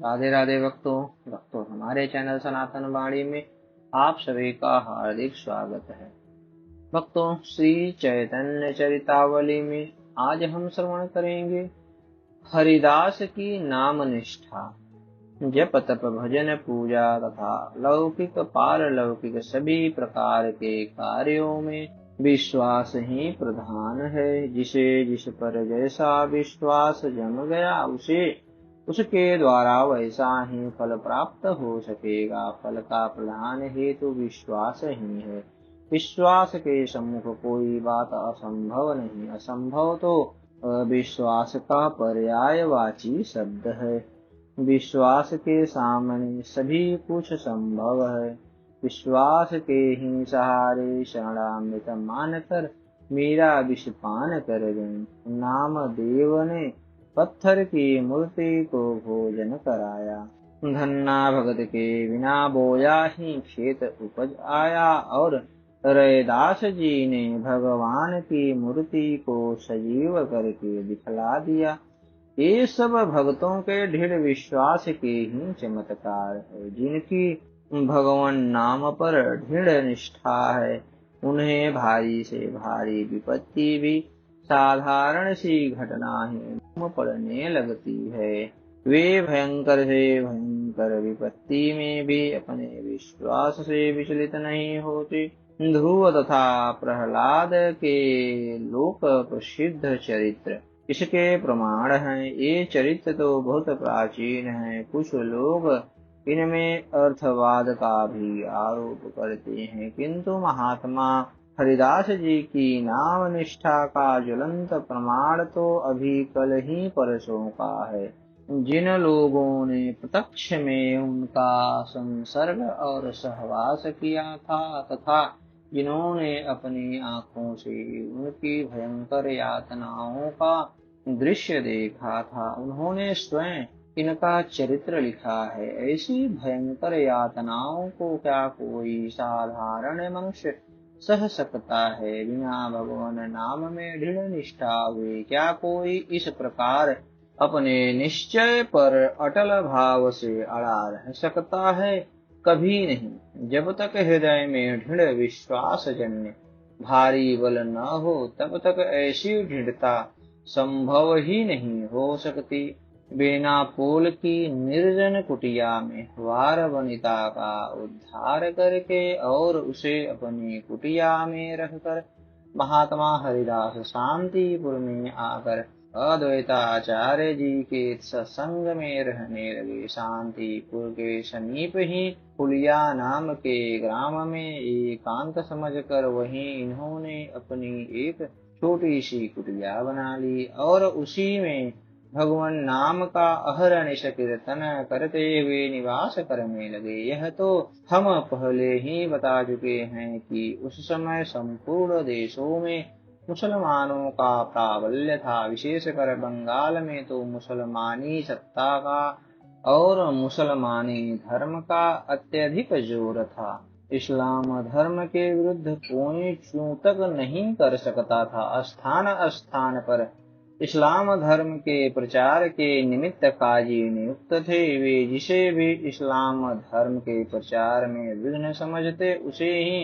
राधे राधे भक्तों हमारे चैनल सनातन वाणी में आप सभी का हार्दिक स्वागत है। भक्तों, श्री चैतन्य चरितावली में आज हम श्रवण करेंगे हरिदास की नाम निष्ठा। जप तप भजन पूजा तथा लौकिक पारलौकिक सभी प्रकार के कार्यों में विश्वास ही प्रधान है। जिसे जिस पर जैसा विश्वास जम गया उसे उसके द्वारा वैसा ही फल प्राप्त हो सकेगा। फल का प्रधान हेतु विश्वास ही है। विश्वास के सम्मुख कोई बात असंभव नहीं। असंभव तो अविश्वास का पर्यायवाची शब्द है। विश्वास के सामने सभी कुछ संभव है। विश्वास के ही सहारे शरणामृत मानकर मीरा विषपान कर गई। नामदेव ने पत्थर की मूर्ति को भोजन कराया। धन्ना भगत के बिना बोया ही खेत उपज आया। और रैदास जी ने भगवान की मूर्ति को सजीव करके दिखला दिया। ये सब भक्तों के दृढ़ विश्वास के ही चमत्कार है। जिनकी भगवान नाम पर दृढ़ निष्ठा है, उन्हें भारी से भारी विपत्ति भी साधारण सी घटना ही पड़ने लगती है। वे भयंकर से भयंकर विपत्ति में भी अपने विश्वास से विचलित नहीं होते। ध्रुव तथा प्रहलाद के लोक प्रसिद्ध चरित्र इसके प्रमाण हैं। ये चरित्र तो बहुत प्राचीन हैं। कुछ लोग इनमें अर्थवाद का भी आरोप करते हैं, किंतु महात्मा हरिदास जी की नाम निष्ठा का ज्वलंत प्रमाण तो अभी कल ही परसों का है। जिन लोगों ने प्रत्यक्ष में उनका संसर्ग और सहवास किया था तथा जिन्होंने अपनी आंखों से उनकी भयंकर यातनाओं का दृश्य देखा था, उन्होंने स्वयं इनका चरित्र लिखा है। ऐसी भयंकर यातनाओं को क्या कोई साधारण मनुष्य सह सकता है? बिना भगवान नाम में दृढ़ निष्ठा हुए क्या कोई इस प्रकार अपने निश्चय पर अटल भाव से अड़ा रह सकता है? कभी नहीं। जब तक हृदय में दृढ़ विश्वास जन्य भारी बल न हो, तब तक ऐसी दृढ़ता संभव ही नहीं हो सकती। बिना पोल की निर्जन कुटिया में वार वनिता का उद्धार करके और उसे अपनी कुटिया में रखकर महात्मा हरिदास शांतिपुर में आकर अद्वैताचार्य जी के सत्संग में रहने लगे। शांतिपुर के समीप ही पुलिया नाम के ग्राम में एकांत समझकर वहीं इन्होंने अपनी एक छोटी सी कुटिया बना ली और उसी में भगवान नाम का अहरनिश कीर्तन करते हुए निवास करने लगे। यह तो हम पहले ही बता चुके हैं कि उस समय संपूर्ण देशों में मुसलमानों का प्राबल्य था। विशेषकर बंगाल में तो मुसलमानी सत्ता का और मुसलमानी धर्म का अत्यधिक जोर था। इस्लाम धर्म के विरुद्ध कोई छूतक नहीं कर सकता था। स्थान स्थान पर इस्लाम धर्म के प्रचार के निमित्त काजी नियुक्त थे। वे जिसे भी इस्लाम धर्म के प्रचार में विघ्न समझते उसे ही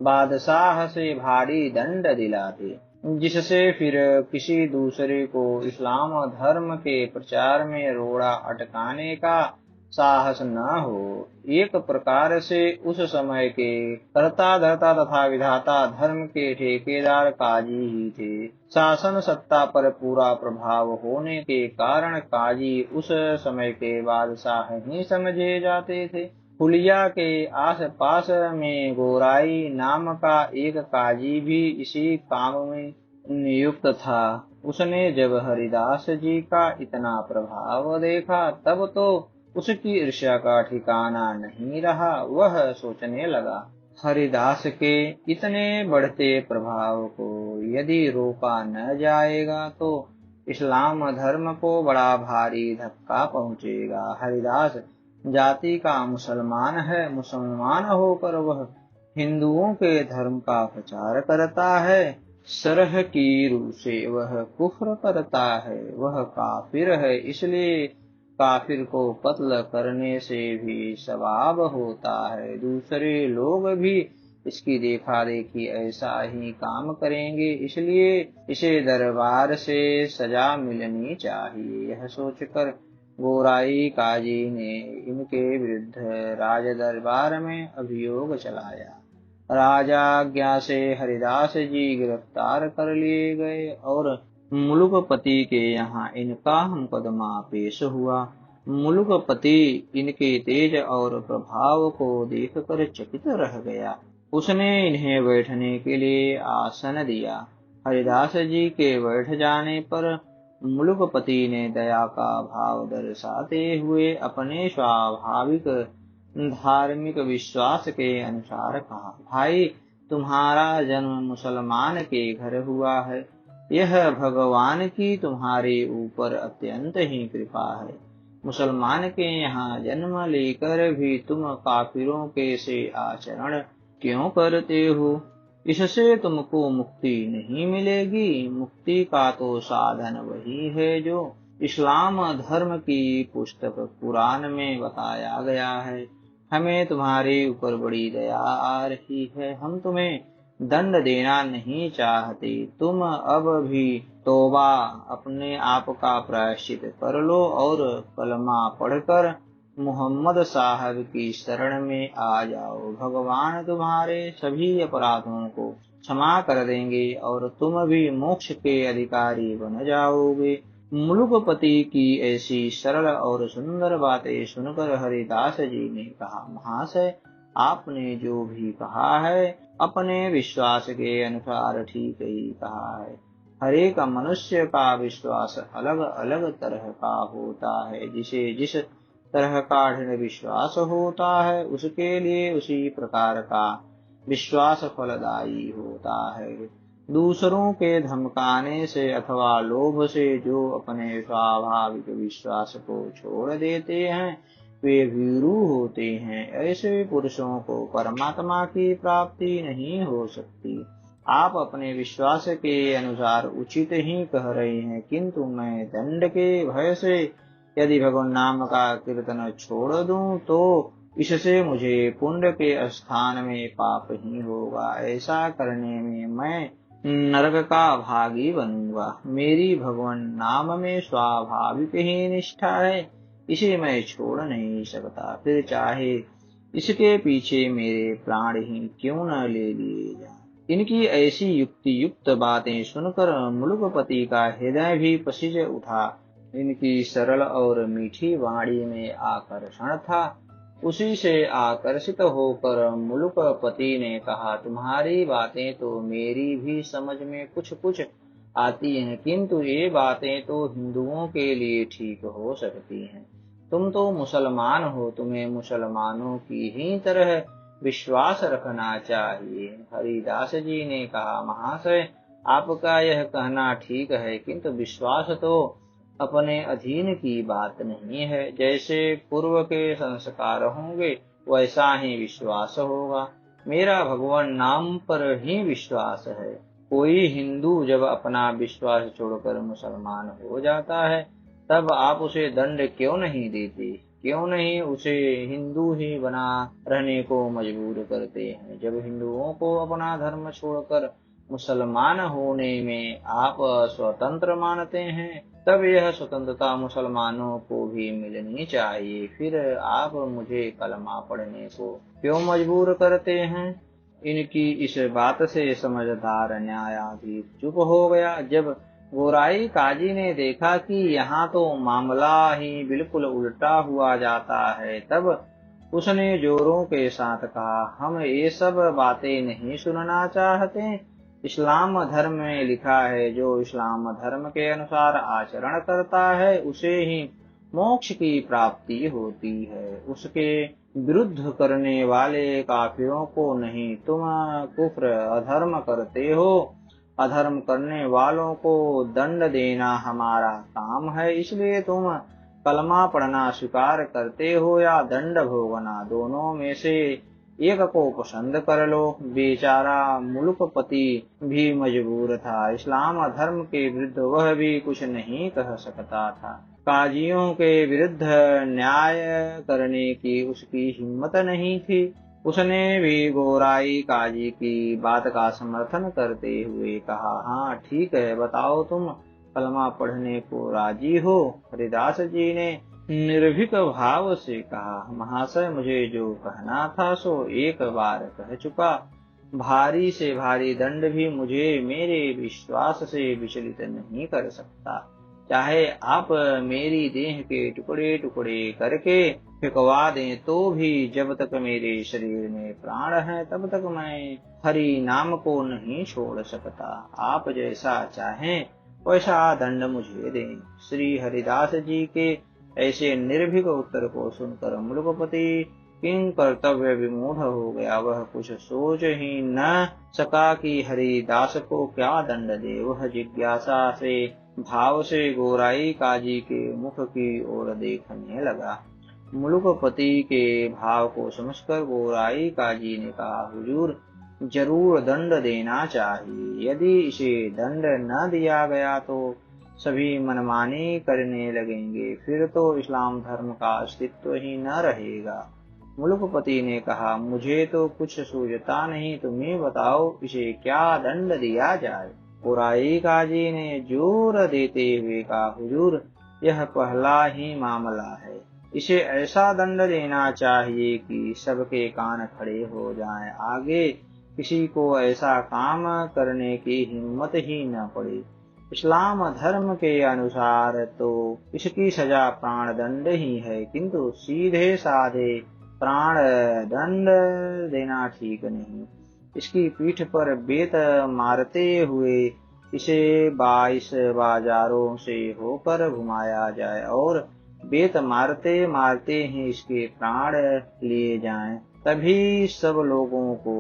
बादशाह से भारी दंड दिलाते, जिससे फिर किसी दूसरे को इस्लाम धर्म के प्रचार में रोड़ा अटकाने का साहस न हो। एक प्रकार से उस समय के कर्ता धर्ता तथा विधाता धर्म के ठेकेदार काजी ही थे। शासन सत्ता पर पूरा प्रभाव होने के कारण काजी उस समय के बादशाह ही समझे जाते थे। हुलिया के आस पास में गोराई नाम का एक काजी भी इसी काम में नियुक्त था। उसने जब हरिदास जी का इतना प्रभाव देखा तब तो उसकी ईर्ष्या का ठिकाना नहीं रहा। वह सोचने लगा, हरिदास के इतने बढ़ते प्रभाव को यदि रोका न जाएगा तो इस्लाम धर्म को बड़ा भारी धक्का पहुंचेगा। हरिदास जाति का मुसलमान है। मुसलमान होकर वह हिंदुओं के धर्म का प्रचार करता है। सरह की रूह से वह कुफ्र करता है। वह काफिर है, इसलिए काफिर को कत्ल करने से भी सवाब होता है। दूसरे लोग भी इसकी देखा देखी ऐसा ही काम करेंगे, इसलिए इसे दरबार से सजा मिलनी चाहिए। यह सोचकर गोराई काजी ने इनके विरुद्ध राज दरबार में अभियोग चलाया। राजा आज्ञा से हरिदास जी गिरफ्तार कर लिए गए और मुलुकपति के यहाँ इनका मुकदमा पेश हुआ। मुलुकपति इनके तेज और प्रभाव को देखकर चकित रह गया। उसने इन्हें बैठने के लिए आसन दिया। हरिदास जी के बैठ जाने पर मुलुकपति ने दया का भाव दर्शाते हुए अपने स्वाभाविक धार्मिक विश्वास के अनुसार कहा, भाई, तुम्हारा जन्म मुसलमान के घर हुआ है। यह भगवान की तुम्हारे ऊपर अत्यंत ही कृपा है। मुसलमान के यहाँ जन्म लेकर भी तुम काफिरों के से आचरण क्यों करते हो? इससे तुमको मुक्ति नहीं मिलेगी। मुक्ति का तो साधन वही है जो इस्लाम धर्म की पुस्तक कुरान में बताया गया है। हमें तुम्हारे ऊपर बड़ी दया आ रही है। हम तुम्हें दंड देना नहीं चाहते। तुम अब भी तौबा अपने आप का प्रायश्चित कर लो और कलमा पढ़कर मोहम्मद साहब की शरण में आ जाओ। भगवान तुम्हारे सभी अपराधों को क्षमा कर देंगे और तुम भी मोक्ष के अधिकारी बन जाओगे। मुलुकपति की ऐसी सरल और सुंदर बातें सुनकर हरिदास जी ने कहा, महाशय, आपने जो भी कहा है अपने विश्वास के अनुसार ठीक ही कहा है। हर एक मनुष्य का विश्वास अलग अलग तरह का होता है। जिसे जिस तरह का दृढ़ विश्वास होता है उसके लिए उसी प्रकार का विश्वास फलदायी होता है। दूसरों के धमकाने से अथवा लोभ से जो अपने स्वाभाविक विश्वास को छोड़ देते हैं वे भीरू होते हैं। ऐसे पुरुषों को परमात्मा की प्राप्ति नहीं हो सकती। आप अपने विश्वास के अनुसार उचित ही कह रहे हैं, किंतु मैं दंड के भय से यदि भगवान नाम का कीर्तन छोड़ दूं तो इससे मुझे पुण्य के स्थान में पाप ही होगा। ऐसा करने में मैं नरक का भागी बनूंगा। मेरी भगवान नाम में स्वाभाविक ही निष्ठा है, इसे मैं छोड़ नहीं सकता। फिर चाहे इसके पीछे मेरे प्राण ही क्यों न ले लिए जाएं। इनकी ऐसी युक्ति युक्त बातें सुनकर मुलुकपति का हृदय भी पसीज उठा। इनकी सरल और मीठी वाणी में आकर्षण था। उसी से आकर्षित होकर मुलुकपति ने कहा, तुम्हारी बातें तो मेरी भी समझ में कुछ कुछ आती हैं, किंतु ये बातें तो हिंदुओं के लिए ठीक हो सकती हैं। तुम तो मुसलमान हो, तुम्हें मुसलमानों की ही तरह विश्वास रखना चाहिए। हरिदास जी ने कहा, महाशय, आपका यह कहना ठीक है, किंतु विश्वास तो अपने अधीन की बात नहीं है। जैसे पूर्व के संस्कार होंगे वैसा ही विश्वास होगा। मेरा भगवान नाम पर ही विश्वास है। कोई हिंदू जब अपना विश्वास छोड़कर मुसलमान हो जाता है तब आप उसे दंड क्यों नहीं देते? क्यों नहीं उसे हिंदू ही बना रहने को मजबूर करते हैं? जब हिंदुओं को अपना धर्म छोड़कर मुसलमान होने में आप स्वतंत्र मानते हैं तब यह स्वतंत्रता मुसलमानों को भी मिलनी चाहिए। फिर आप मुझे कलमा पढ़ने को क्यों मजबूर करते हैं? इनकी इस बात से समझदार न्यायाधीश चुप हो गया। जब गोराई काजी ने देखा कि यहाँ तो मामला ही बिल्कुल उल्टा हुआ जाता है तब उसने जोरों के साथ कहा, हम ये सब बातें नहीं सुनना चाहते। इस्लाम धर्म में लिखा है, जो इस्लाम धर्म के अनुसार आचरण करता है उसे ही मोक्ष की प्राप्ति होती है। उसके विरुद्ध करने वाले काफिरों को नहीं। तुम कुफ्र अधर्म करते हो। अधर्म करने वालों को दंड देना हमारा काम है, इसलिए तुम कलमा पढ़ना स्वीकार करते हो या दंड भोगना, दोनों में से एक को पसंद कर लो। बेचारा मुलुकपति भी मजबूर था। इस्लाम धर्म के विरुद्ध वह भी कुछ नहीं कह सकता था। काजियों के विरुद्ध न्याय करने की उसकी हिम्मत नहीं थी। उसने भी गोराई काजी की बात का समर्थन करते हुए कहा, हाँ ठीक है, बताओ तुम कलमा पढ़ने को राजी हो? हरिदास जी ने निर्भीक भाव से कहा, महाशय मुझे जो कहना था सो एक बार कह चुका। भारी से भारी दंड भी मुझे मेरे विश्वास से विचलित नहीं कर सकता। चाहे आप मेरी देह के टुकड़े टुकड़े करके फेंकवा दें तो भी जब तक मेरे शरीर में प्राण है तब तक मैं हरि नाम को नहीं छोड़ सकता। आप जैसा चाहें वैसा दंड मुझे दें। श्री हरिदास जी के ऐसे निर्भीक उत्तर को सुनकर मृगपति किंग कर्तव्य विमूढ़ हो गया। वह कुछ सोच ही न सका कि हरिदास को क्या दंड दे। वह जिज्ञासा से भाव से गोराई काजी के मुख की ओर देखने लगा। मुलुकपति के भाव को समझकर गोराई काजी ने कहा, हुजूर जरूर दंड देना चाहिए। यदि इसे दंड न दिया गया तो सभी मनमानी करने लगेंगे, फिर तो इस्लाम धर्म का अस्तित्व ही न रहेगा। मुलुकपति ने कहा, मुझे तो कुछ सूझता नहीं, तुम्हें बताओ इसे क्या दंड दिया जाए। गोराई काजी ने जोर देते हुए कहा, हुजूर यह पहला ही मामला है, इसे ऐसा दंड देना चाहिए कि सबके कान खड़े हो जाएं। आगे किसी को ऐसा काम करने की हिम्मत ही न पड़े। इस्लाम धर्म के अनुसार तो इसकी सजा प्राण दंड ही है, किंतु सीधे साधे प्राण दंड देना ठीक नहीं। इसकी पीठ पर बेत मारते हुए इसे 22 बाजारों से होकर घुमाया जाए और बेत मारते मारते ही इसके प्राण लिए जाएं, तभी सब लोगों को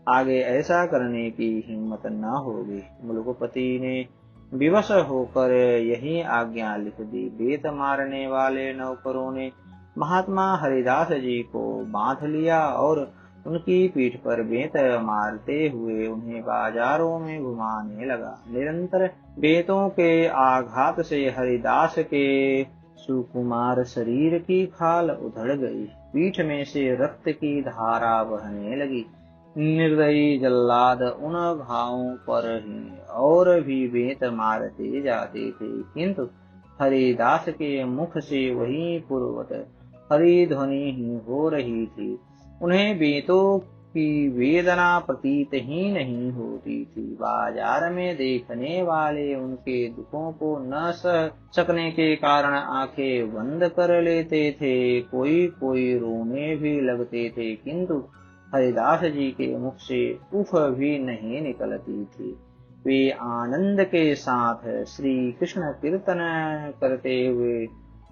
आगे ऐसा करने की हिम्मत न होगी। मुलुकपति ने विवश होकर यही आज्ञा लिख दी। बेत मारने वाले नौकरों ने महात्मा हरिदास जी को बांध लिया और उनकी पीठ पर बेत मारते हुए उन्हें बाजारों में घुमाने लगा। निरंतर बेतों के आघात से हरिदास के सुकुमार शरीर की खाल उधड़ गई, पीठ में से रक्त की धारा बहने लगी। निर्दयी जल्लाद उन घावों पर ही और भी बेत मारते जाते थे, किंतु हरिदास के मुख से वही पूर्वत हरि ध्वनि ही हो रही थी। उन्हें बेतों की वेदना प्रतीत ही नहीं होती थी। बाजार में देखने वाले उनके दुखों को न सह सकने के कारण आंखें बंद कर लेते थे। कोई कोई रोने भी लगते थे, किंतु हरिदास जी के मुख से उफ भी नहीं निकलती थी। वे आनंद के साथ श्री कृष्ण कीर्तन करते हुए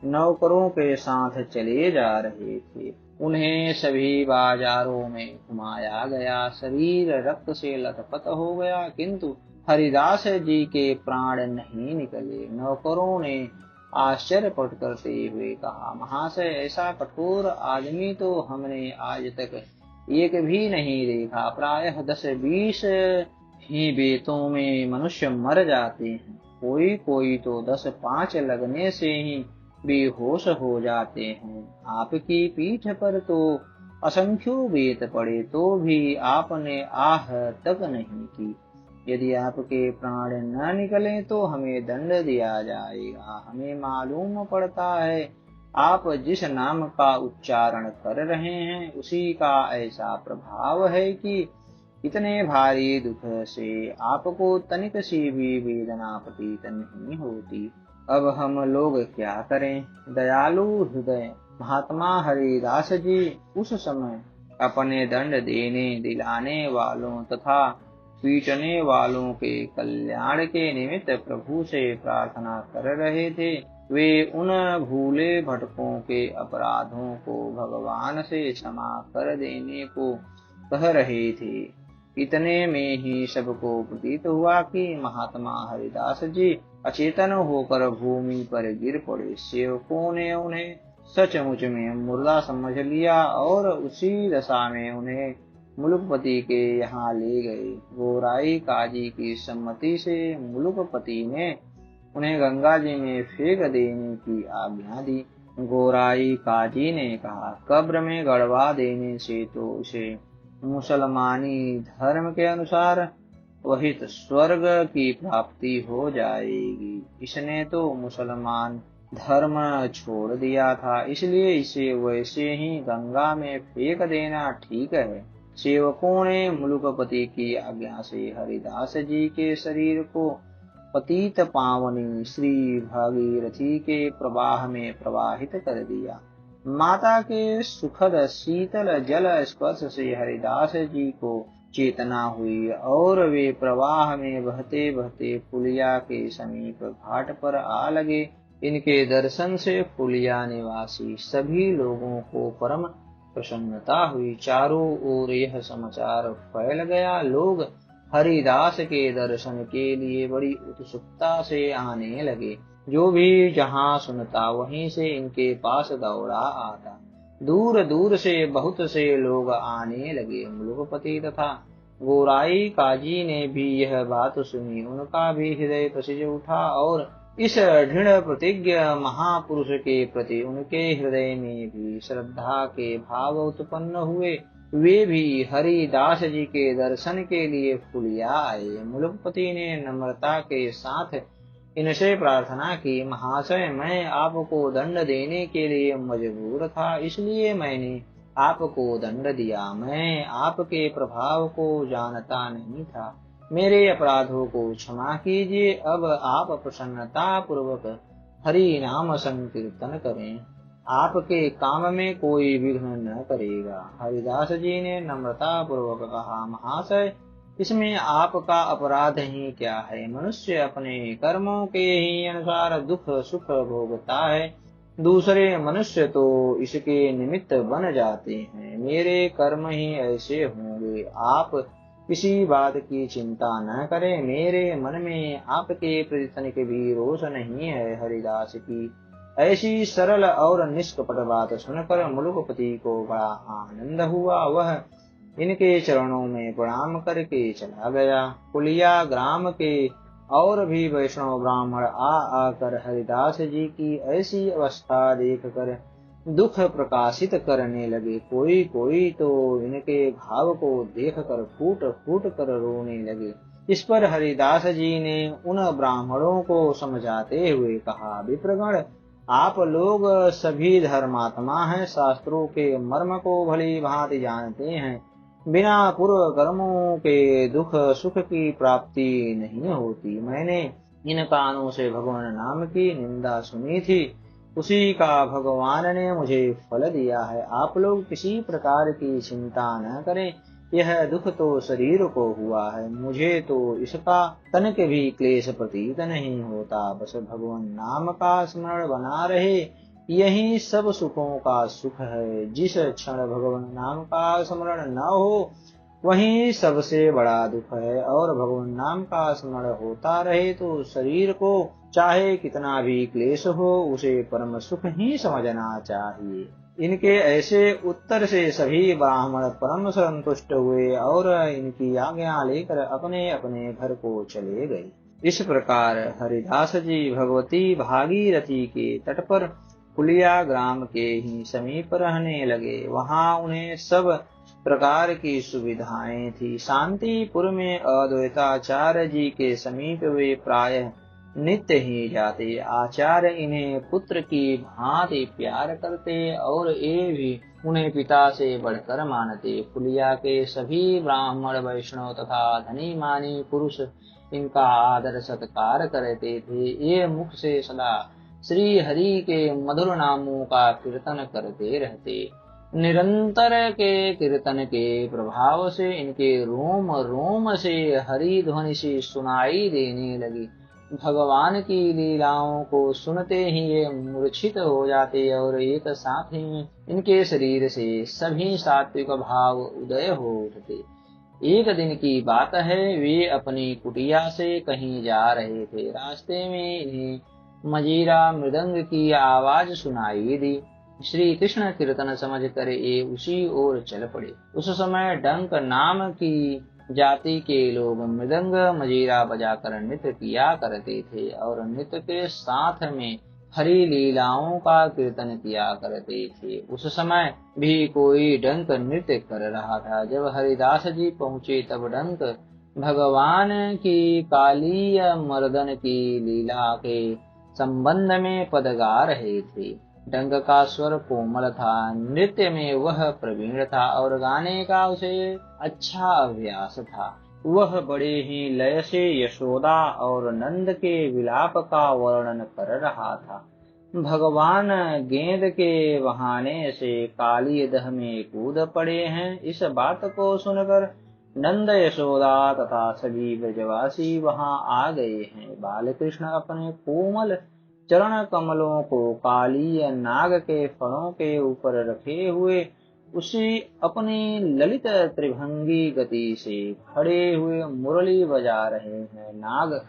नौकरों के साथ चले जा रहे थे। उन्हें सभी बाजारों में घुमाया गया। शरीर रक्त से लथपथ हो गया, किंतु हरिदास जी के प्राण नहीं निकले। नौकरों ने आश्चर्य प्रकट करते हुए कहा, महाशय ऐसा कठोर आदमी तो हमने आज तक एक भी नहीं देखा। प्रायः 10-20 ही बेतों में मनुष्य मर जाते हैं। कोई कोई तो 10-5 लगने से ही बेहोश हो जाते हैं। आपकी पीठ पर तो असंख्यों बेत पड़े तो भी आपने आह तक नहीं की। यदि आपके प्राण न निकले तो हमें दंड दिया जाएगा। हमें मालूम पड़ता है आप जिस नाम का उच्चारण कर रहे हैं उसी का ऐसा प्रभाव है कि इतने भारी दुख से आपको तनिक सी भी वेदना प्रतीत नहीं होती। अब हम लोग क्या करें? दयालु हृदय महात्मा हरिदास जी उस समय अपने दंड देने दिलाने वालों तथा पीटने वालों के कल्याण के निमित्त प्रभु से प्रार्थना कर रहे थे। वे उन भूले भटकों के अपराधों को भगवान से क्षमा कर देने को कह रहे थे। इतने में ही सबको प्रतीत हुआ कि महात्मा हरिदास जी अचेतन होकर भूमि पर गिर पड़े। सेवकों ने उन्हें सचमुच में मुर्दा समझ लिया और उसी दशा में उन्हें मुलुकपति के यहाँ ले गए। गोराई काजी की सम्मति से मुलुकपति ने उन्हें गंगा जी में फेंक देने की आज्ञा दी। गोराई काजी ने कहा, कब्र में गड़वा देने से तो उसे मुसलमानी धर्म के अनुसार वहित स्वर्ग की प्राप्ति हो जाएगी। इसने तो मुसलमान धर्म छोड़ दिया था, इसलिए इसे वैसे ही गंगा में फेंक देना ठीक है। सेवकों ने मुलुकपति की आज्ञा से हरिदास जी के शरीर को पतित पावनी श्री भागीरथी के प्रवाह में प्रवाहित कर दिया। माता के सुखद शीतल जल स्पर्श से हरिदास जी को चेतना हुई और वे प्रवाह में बहते बहते फुलिया के समीप घाट पर आ लगे। इनके दर्शन से फुलिया निवासी सभी लोगों को परम प्रसन्नता हुई। चारों ओर यह समाचार फैल गया। लोग हरिदास के दर्शन के लिए बड़ी उत्सुकता से आने लगे। जो भी जहाँ सुनता वहीं से इनके पास दौड़ा आता। दूर दूर से बहुत से लोग आने लगे। मुलुकपति तथा गोराई काजी ने भी यह बात सुनी। उनका भी हृदय प्रसिज उठा और इस दृढ़ प्रतिज्ञ महापुरुष के प्रति उनके हृदय में भी श्रद्धा के भाव उत्पन्न हुए। वे भी हरिदास जी के दर्शन के लिए फुलिया आए। मुलुकपति ने नम्रता के साथ इनसे प्रार्थना की, महाशय, मैं आपको दंड देने के लिए मजबूर था, इसलिए मैंने आपको दंड दिया। मैं आपके प्रभाव को जानता नहीं था। मेरे अपराधों को क्षमा कीजिए। अब आप प्रसन्नता पूर्वक हरि नाम संकीर्तन करें। आपके काम में कोई विघ्न न करेगा। हरिदास जी ने नम्रता पूर्वक कहा, महाशय, इसमें आपका अपराध ही क्या है। मनुष्य अपने कर्मों के ही अनुसार दुख सुख भोगता है। दूसरे मनुष्य तो इसके निमित्त बन जाते हैं। मेरे कर्म ही ऐसे होंगे। आप किसी बात की चिंता न करें। मेरे मन में आपके प्रति तनिक भी रोष नहीं है। हरिदास की ऐसी सरल और निष्कपट बात सुनकर मुलुकपति को बड़ा आनंद हुआ। वह इनके चरणों में प्रणाम करके चला गया। फुलिया ग्राम के और भी वैष्णव ब्राह्मण आकर हरिदास जी की ऐसी अवस्था देखकर दुख प्रकाशित करने लगे। कोई कोई तो इनके भाव को देखकर फूट फूट कर रोने लगे। इस पर हरिदास जी ने उन ब्राह्मणों को समझाते हुए कहा, विप्रगण, आप लोग सभी धर्मात्मा हैं, शास्त्रों के मर्म को भली भांति जानते हैं। बिना पूर्व कर्मों के दुख सुख की प्राप्ति नहीं होती। मैंने इन कानों से भगवान नाम की निंदा सुनी थी, उसी का भगवान ने मुझे फल दिया है। आप लोग किसी प्रकार की चिंता न करें। यह दुख तो शरीर को हुआ है, मुझे तो इसका तनिक भी क्लेश प्रतीत नहीं होता। बस भगवान नाम का स्मरण बना रहे, यही सब सुखों का सुख है। जिस क्षण भगवान नाम का स्मरण न हो वही सबसे बड़ा दुख है। और भगवान नाम का स्मरण होता रहे तो शरीर को चाहे कितना भी क्लेश हो उसे परम सुख ही समझना चाहिए। इनके ऐसे उत्तर से सभी ब्राह्मण परम संतुष्ट हुए और इनकी आज्ञा लेकर अपने अपने घर को चले गए। इस प्रकार हरिदास जी भगवती भागीरथी के तट पर फुलिया ग्राम के ही समीप रहने लगे। वहां उन्हें सब प्रकार की सुविधाएं थी। शांतिपुर में अद्वैताचार्य जी के समीप वे प्रायः नित्य ही जाते। आचार्य इन्हें पुत्र की भांति प्यार करते और ये भी उन्हें पिता से बढ़कर मानते। फुलिया के सभी ब्राह्मण वैष्णव तथा धनी मानी पुरुष इनका आदर सत्कार करते थे। ये मुख से सदा श्री हरि के मधुर नामों का कीर्तन करते रहते। निरंतर के कीर्तन के प्रभाव से इनके रोम रोम से हरि ध्वनि से सुनाई देने लगी। भगवान की लीलाओं को सुनते ही ये मूर्छित हो जाते और एक साथ ही इनके शरीर से सभी सात्विक भाव उदय हो उठते। एक दिन की बात है, वे अपनी कुटिया से कहीं जा रहे थे। रास्ते में इन्हें मजीरा मृदंग की आवाज सुनाई दी। श्री कृष्ण कीर्तन समझकर ये उसी ओर चल पड़े। उस समय डंक नाम की जाति के लोग मृदंग मजीरा बजाकर नृत्य किया करते थे और नृत्य के साथ में हरि लीलाओं का कीर्तन किया करते थे। उस समय भी कोई डंक नृत्य कर रहा था। जब हरिदास जी पहुँचे तब डंक भगवान की काली मर्दन की लीला के संबंध में पद गा रहे थे। डंक का स्वर कोमल था, नृत्य में वह प्रवीण था और गाने का उसे अच्छा अभ्यास था। वह बड़े ही लय से यशोदा और नंद के विलाप का वर्णन कर रहा था। भगवान गेंद के बहाने से काली दह में कूद पड़े हैं। इस बात को सुनकर नंद यशोदा तथा सभी ब्रजवासी वहां आ गए हैं। बाल कृष्ण अपने कोमल चरण कमलों को काली नाग के फणों के ऊपर रखे हुए उसी अपनी ललित त्रिभंगी गति से खड़े हुए मुरली बजा रहे हैं। नाग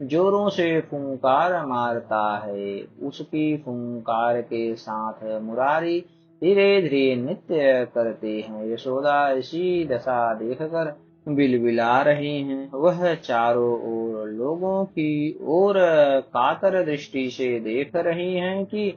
जोरों से फुंकार मारता है, उसकी फुंकार के साथ मुरारी धीरे धीरे नृत्य करते हैं। यशोदा इसी दशा देखकर बिलबिला रही हैं। वह चारों ओर लोगों की ओर कातर दृष्टि से देख रही हैं कि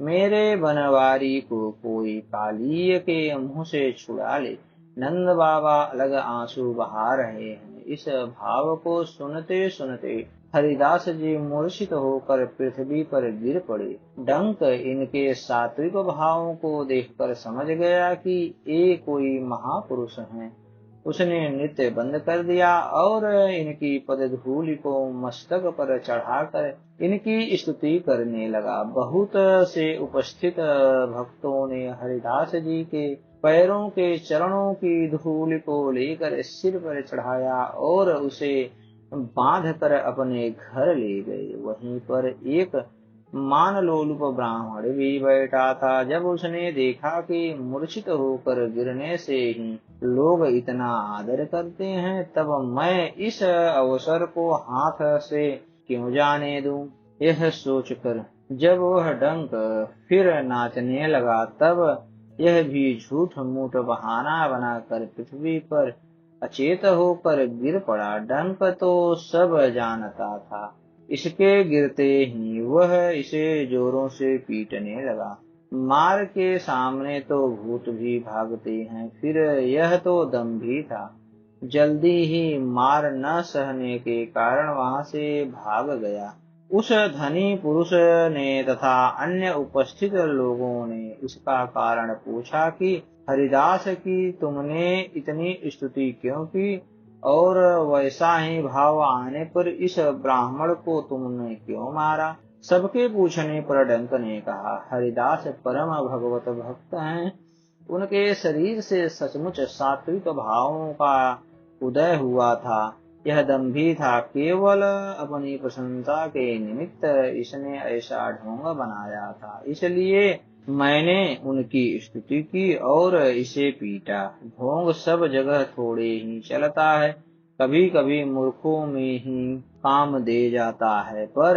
मेरे बनवारी को कोई कालीय के मुंह से छुड़ा ले। नंद बाबा अलग आंसू बहा रहे हैं। इस भाव को सुनते सुनते हरिदास जी मूर्छित होकर पृथ्वी पर गिर पड़े। डंक इनके सात्विक भावों को देखकर समझ गया कि ये कोई महापुरुष हैं। उसने नृत्य बंद कर दिया और इनकी पदधूलि को मस्तक पर चढ़ाकर इनकी स्तुति करने लगा। बहुत से उपस्थित भक्तों ने हरिदास जी के पैरों के चरणों की धूल को लेकर सिर पर चढ़ाया और उसे बांध कर अपने घर ले गए। वहीं पर एक मानलोलुप ब्राह्मण भी बैठा था। जब उसने देखा कि मूर्छित होकर गिरने से ही लोग इतना आदर करते हैं, तब मैं इस अवसर को हाथ से क्यों जाने दूं। यह सोचकर जब वह डंक फिर नाचने लगा, तब यह भी झूठ मूठ बहाना बनाकर पृथ्वी पर अचेत होकर गिर पड़ा। डंक तो सब जानता था। इसके गिरते ही वह इसे जोरों से पीटने लगा। मार के सामने तो भूत भी भागते हैं, फिर यह तो दम्भी था। जल्दी ही मार न सहने के कारण वहां से भाग गया। उस धनी पुरुष ने तथा अन्य उपस्थित लोगों ने इसका कारण पूछा कि हरिदास की तुमने इतनी स्तुति क्यों की, और वैसा ही भाव आने पर इस ब्राह्मण को तुमने क्यों मारा। सबके पूछने पर डंक ने कहा, हरिदास परम भगवत भक्त हैं। उनके शरीर से सचमुच सात्विक भावों का उदय हुआ था। यह दम्भी था, केवल अपनी प्रशंसा के निमित्त इसने ऐसा ढोंग बनाया था, इसलिए मैंने उनकी स्तुति की और इसे पीटा। ढोंग सब जगह थोड़े ही चलता है, कभी कभी मूर्खों में ही काम दे जाता है, पर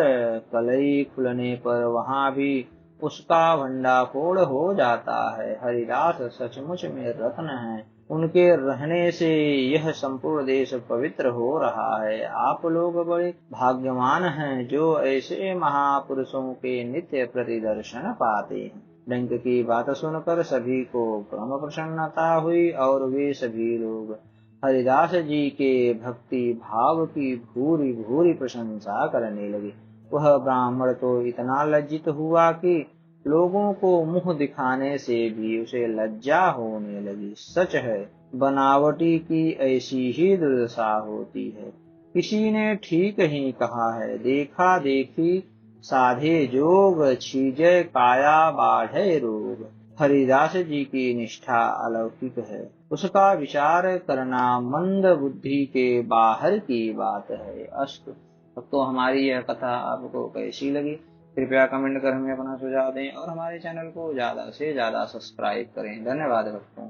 कलई खुलने पर वहां भी उसका भंडाफोड़ हो जाता है। हरिदास सचमुच में रत्न है, उनके रहने से यह संपूर्ण देश पवित्र हो रहा है। आप लोग बड़े भाग्यवान हैं जो ऐसे महापुरुषों के नित्य प्रतिदर्शन पाते हैं। डंक की बात सुनकर सभी को परम प्रसन्नता हुई और वे सभी लोग हरिदास जी के भक्ति भाव की भूरी भूरी प्रशंसा करने लगे। वह ब्राह्मण तो इतना लज्जित हुआ कि लोगों को मुंह दिखाने से भी उसे लज्जा होने लगी। सच है, बनावटी की ऐसी ही दुर्दशा होती है। किसी ने ठीक ही कहा है, देखा देखी साधे जोग, छीजे काया बाढ़े रोग। हरिदास जी की निष्ठा अलौकिक है, उसका विचार करना मंद बुद्धि के बाहर की बात है। अस्तु। तो हमारी यह कथा आपको कैसी लगी, कृपया कमेंट कर हमें अपना सुझाव दें और हमारे चैनल को ज्यादा से ज्यादा सब्सक्राइब करें। धन्यवाद भक्तों।